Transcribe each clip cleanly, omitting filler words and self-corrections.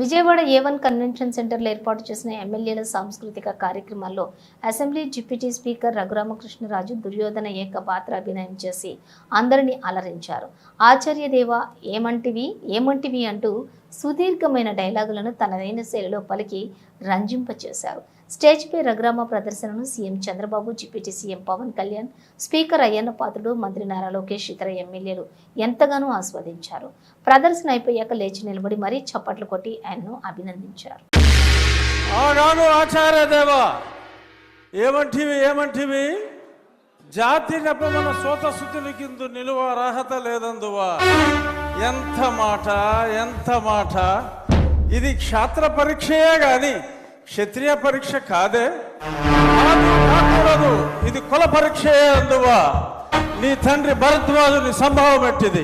Vijayawada A1 convention సెంటర్లో ఏర్పాటు చేసిన ఎమ్మెల్యేల సాంస్కృతిక కార్యక్రమాల్లో assembly deputy speaker Raghurama Krishna Raju Duryodhana ఏకపాత్ర అభినయం చేసి అందరినీ అలరించారు. ఆచార్యదేవ ఏమంటివి అంటూ సుదీర్ఘమైన డైలాగులను తనదైన శైలిలో పలికి రంజింపచేశారు. స్టేజ్పై రఘురామ ప్రదర్శనను CM Chandrababu, deputy CM Pawan Kalyan, speaker Ayyanna Patrudu, మంత్రి నారా లోకేష్, ఇతర ఎమ్మెల్యేలు ఎంతగానో ఆస్వాదించారు. ప్రదర్శన అయిపోయాక లేచి నిలబడి మరీ చప్పట్లు కొట్టి ఆయన్ను అభినందించారు. ఏమంటివి జాతి నెపమన సోత శుద్ధులకిందు నిలువ అర్హత లేదందువా. ఎంత మాట ఇది క్షాత్ర పరీక్షయే గాని క్షత్రియ పరీక్ష కాదే, కాకూడదు. ఇది కుల పరీక్షయే అందువా. నీ తండ్రి భరద్వాజుని సంభవం ఎట్టిది,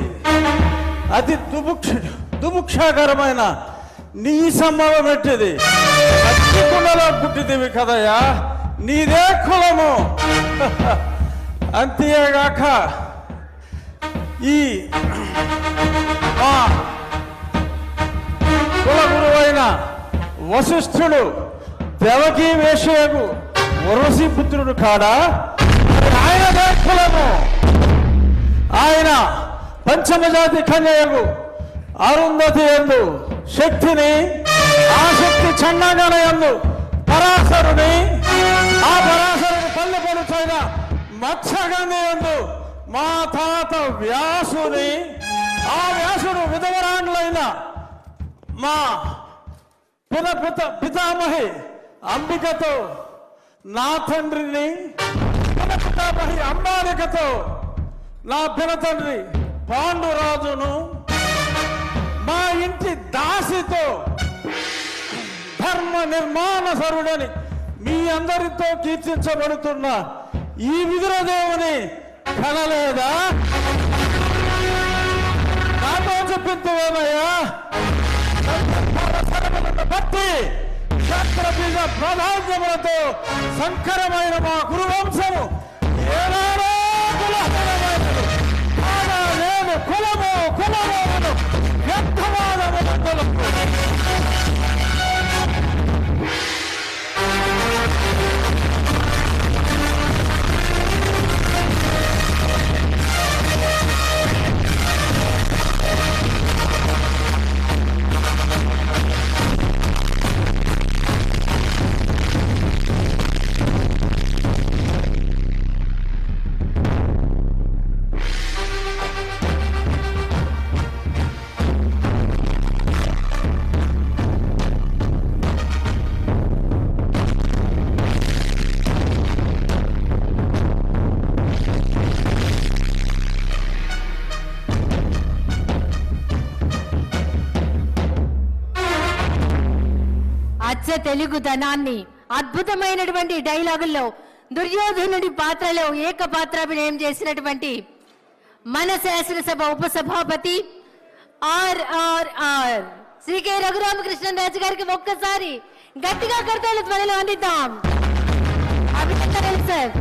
అతి దుముక్షాకరమైన నీ సంభవం ఎట్టిది. కుండలో పుట్టిదివి కదయా, నీదే కులము. అంతేగాక ఈ కుల గురువైన వశిష్ఠుడు దేవకీ వేషయకు ఉర్వశి పుత్రుడు కాడా, ఆయనదే కులము. ఆయన పంచమజాతి కన్యకు అరుంధతి యందు శక్తిని, ఆ శక్తి చండాగణ యందు పరాశరుని, ఆ పరాశరుని పల్లె పడుచైన మత్స్యగంధి యందు మా తాత వ్యాసుని, ఆ వ్యాసుడు విధవరాండ్లైన మా పితామహి అంబికతో, నా తండ్రిని పితామహి అంబాలికతో, నా పినతండ్రి పాండురాజును, మా ఇంటి దాసితో ధర్మ నిర్మాణ సరుడని మీ అందరితో కీర్తించబడుతున్న ఈ విదురదేవుని కనలేదా? నాతో చెప్పిందేమయ్యా. భక్తి క్షత్రబీజ ప్రాధాన్యములతో సంకరమైన మా గురువంశము ఏనాడో కులహీనమైనది. కాగా నేను కులము వ్యర్థవాదములకు తెలుగుదనాన్ని అద్భుతమైనటువంటి డైలాగుల్లో దుర్యోధనుడి పాత్రలో ఏకపాత్రాభినయం చేసినటువంటి మన శాసనసభ ఉపసభాపతి RRR శ్రీ కె రఘురామకృష్ణరాజు గారికి ఒక్కసారి గట్టిగా కర్తవ్య ధ్వనిలో అందిద్దాం. అభినందనలు సార్.